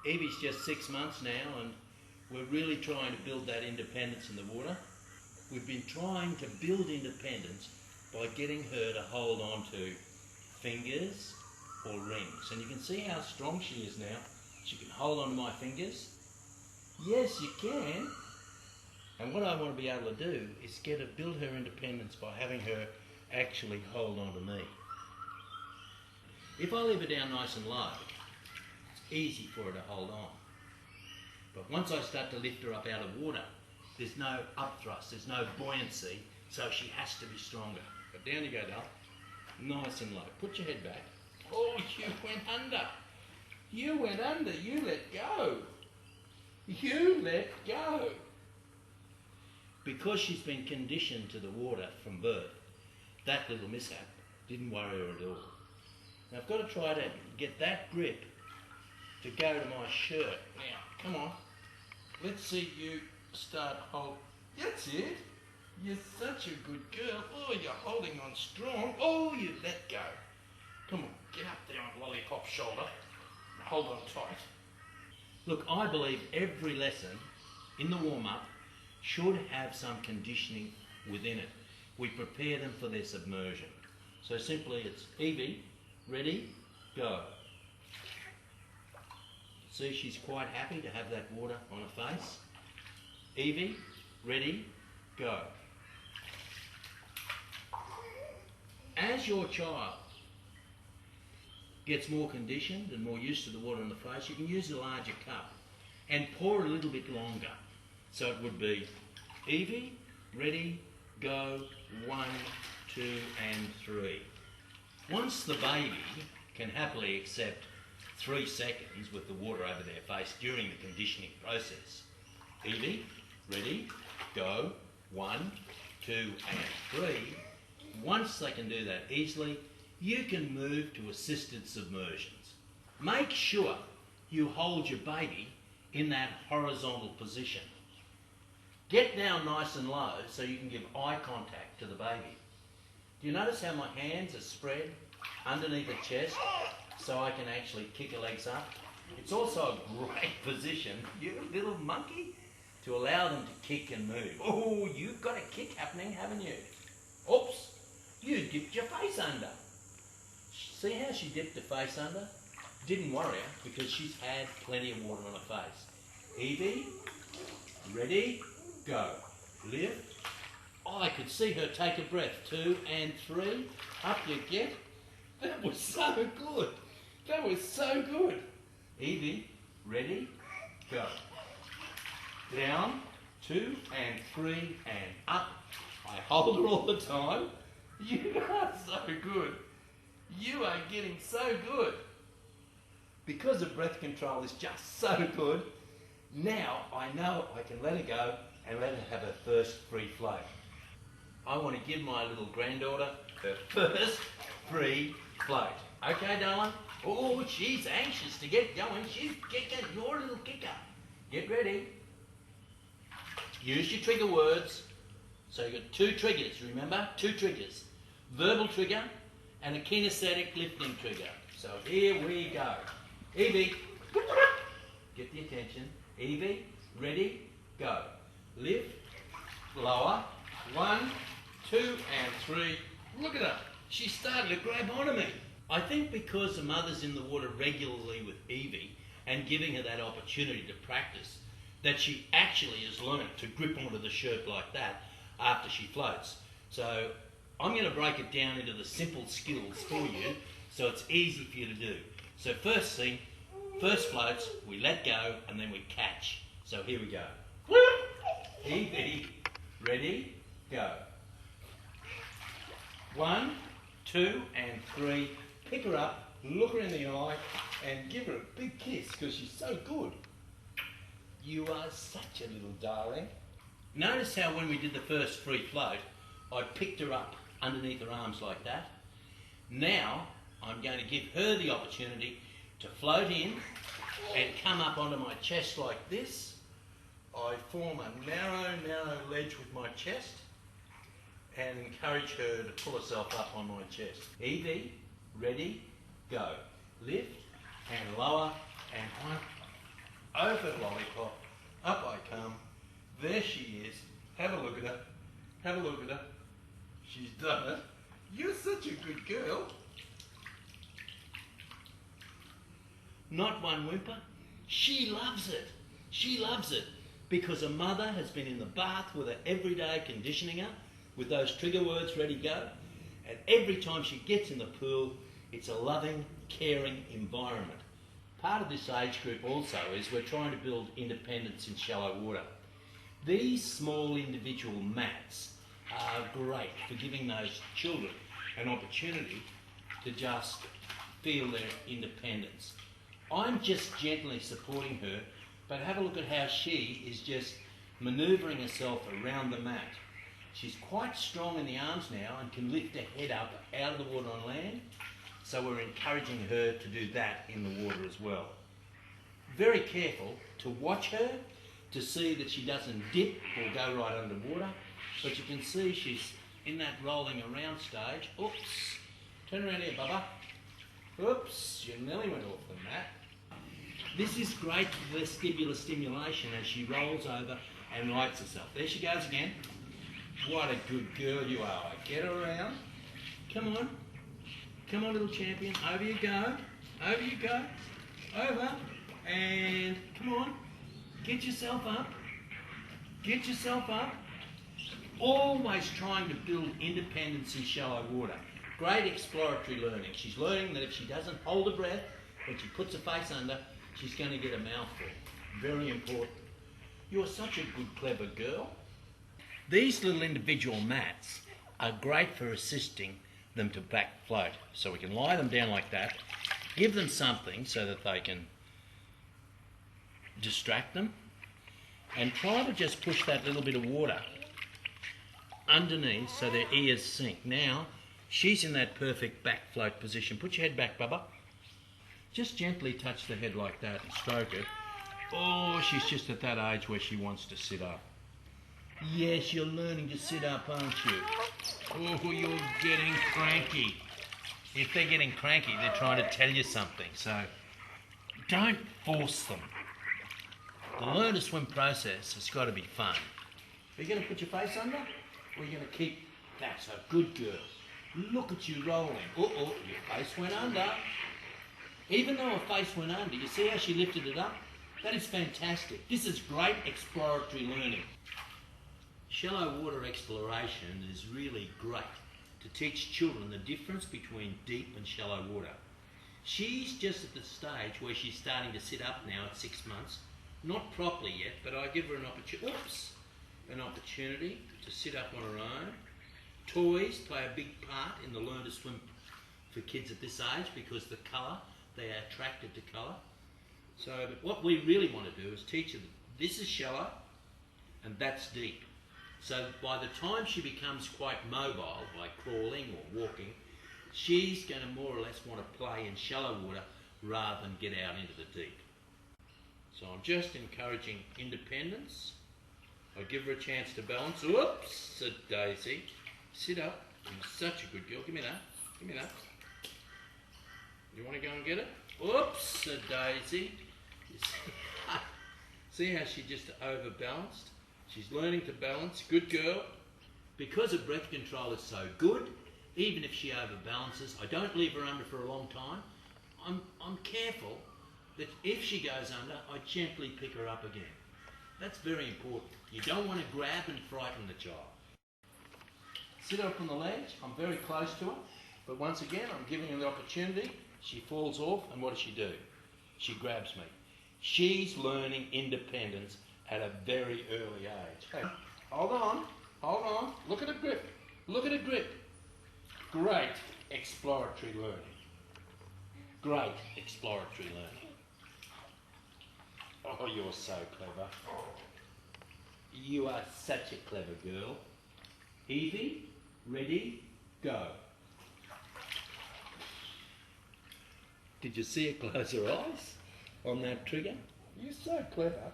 Evie's just 6 months now, and we're really trying to build that independence in the water. We've been trying to build independence by getting her to hold on to fingers or rings. And you can see how strong she is now. She can hold on to my fingers. Yes, you can. And what I want to be able to do is build her independence by having her actually hold on to me. If I leave her down nice and low, it's easy for her to hold on. But once I start to lift her up out of water, there's no upthrust, there's no buoyancy, so she has to be stronger. But down you go, Dal. Nice and low. Put your head back. Oh, you went under. You went under. You let go. You let go. Because she's been conditioned to the water from birth, that little mishap didn't worry her at all. Now I've got to try to get that grip to go to my shirt. Now, come on. Let's see you start hold. That's it. You're such a good girl. Oh, you're holding on strong. Oh, you let go. Come on, get up there on Lollipop's shoulder. Hold on tight. Look, I believe every lesson in the warm-up should have some conditioning within it. We prepare them for their submersion. So simply it's Evie, ready, go. See, she's quite happy to have that water on her face. Evie, ready, go. As your child gets more conditioned and more used to the water in the face, you can use a larger cup and pour a little bit longer. So it would be Evie, ready, go, 1, 2 and 3. Once the baby can happily accept 3 seconds with the water over their face during the conditioning process. Evie, ready, go, 1, 2 and 3. Once they can do that easily, you can move to assisted submersions. Make sure you hold your baby in that horizontal position. Get down nice and low so you can give eye contact to the baby. Do you notice how my hands are spread underneath the chest so I can actually kick her legs up? It's also a great position, you little monkey, to allow them to kick and move. Oh, you've got a kick happening, haven't you? Oops, you dipped your face under. See how she dipped her face under? Didn't worry her because she's had plenty of water on her face. Evie, ready, go. Lift. Oh, I could see her take a breath. 2 and 3. Up you get. That was so good. That was so good. Evie, ready, go. Down, 2 and 3 and up. I hold her all the time. You are so good. You are getting so good. Because the breath control is just so good, now I know I can let her go and let her have her first free float. I want to give my little granddaughter her first free float. Okay, darling? Oh, she's anxious to get going. She's kicking. You're a little kicker. Get ready. Use your trigger words. So you've got 2 triggers, remember? 2 triggers. Verbal trigger and a kinesthetic lifting trigger. So here we go. Evie, get the attention. Evie, ready, go. Lift, lower, 1, 2 and 3. Look at her. She's starting to grab onto me. I think because the mother's in the water regularly with Evie and giving her that opportunity to practice, that she actually has learned to grip onto the shirt like that after she floats. So I'm going to break it down into the simple skills for you so it's easy for you to do. So first thing, first floats, we let go and then we catch. So here we go. Evie, ready, go. 1, 2 and 3. Pick her up, look her in the eye and give her a big kiss because she's so good. You are such a little darling. Notice how when we did the first free float, I picked her up underneath her arms like that. Now I'm going to give her the opportunity to float in and come up onto my chest like this. I form a narrow ledge with my chest and encourage her to pull herself up on my chest. Evie, ready, go. Lift and lower and 1, over lollipop, up I come. There she is. Have a look at her. Have a look at her. She's done it. You're such a good girl. Not one whimper. She loves it. She loves it because her mother has been in the bath with her every day, conditioning her with those trigger words ready to go. And every time she gets in the pool, it's a loving, caring environment. Part of this age group also is we're trying to build independence in shallow water. These small individual mats are great for giving those children an opportunity to just feel their independence. I'm just gently supporting her, but have a look at how she is just manoeuvring herself around the mat. She's quite strong in the arms now and can lift her head up out of the water on land, so we're encouraging her to do that in the water as well. Very careful to watch her to see that she doesn't dip or go right underwater, but you can see she's in that rolling around stage. Oops, turn around here, Bubba. Oops, you nearly went off the mat. This is great for vestibular stimulation as she rolls over and rights herself. There she goes again. What a good girl you are. Get her around. Come on. Come on, little champion. Over you go. Over you go. Over. And come on. Get yourself up. Get yourself up. Always trying to build independence in shallow water. Great exploratory learning. She's learning that if she doesn't hold her breath, when she puts her face under, she's going to get a mouthful. Very important. You're such a good, clever girl. These little individual mats are great for assisting them to back float. So we can lie them down like that, give them something so that they can distract them, and try to just push that little bit of water underneath so their ears sink. Now, she's in that perfect back float position. Put your head back, Bubba. Just gently touch the head like that and stroke it. Oh, she's just at that age where she wants to sit up. Yes, you're learning to sit up, aren't you? Oh, you're getting cranky. If they're getting cranky, they're trying to tell you something. So don't force them. The learn to swim process has got to be fun. Are you going to put your face under? Or are you going to keep... That's a good girl. Look at you rolling. Uh-oh, your face went under. Even though her face went under, you see how she lifted it up? That is fantastic. This is great exploratory learning. Shallow water exploration is really great to teach children the difference between deep and shallow water. She's just at the stage where she's starting to sit up now at 6 months. Not properly yet, but I give her an opportunity to sit up on her own. Toys play a big part in the learn to swim for kids at this age because the colour, they are attracted to colour. So but what we really want to do is teach her that this is shallow and that's deep. So by the time she becomes quite mobile, like crawling or walking, she's going to more or less want to play in shallow water rather than get out into the deep. So I'm just encouraging independence. I give her a chance to balance. Whoops, said Daisy. Sit up. You're such a good girl. Give me that. Give me that. You want to go and get it? Whoops, said Daisy. See how she just overbalanced? She's learning to balance. Good girl. Because her breath control is so good, even if she overbalances, I don't leave her under for a long time. I'm careful that if she goes under, I gently pick her up again. That's very important. You don't want to grab and frighten the child. Sit up on the ledge. I'm very close to her. But once again, I'm giving her the opportunity. She falls off, and what does she do? She grabs me. She's learning independence at a very early age. Hey, hold on, hold on. Look at her grip. Look at her grip. Great exploratory learning. Great exploratory learning. Oh, you're so clever. You are such a clever girl. Evie, ready, go. Did you see her close her eyes on that trigger? You're so clever.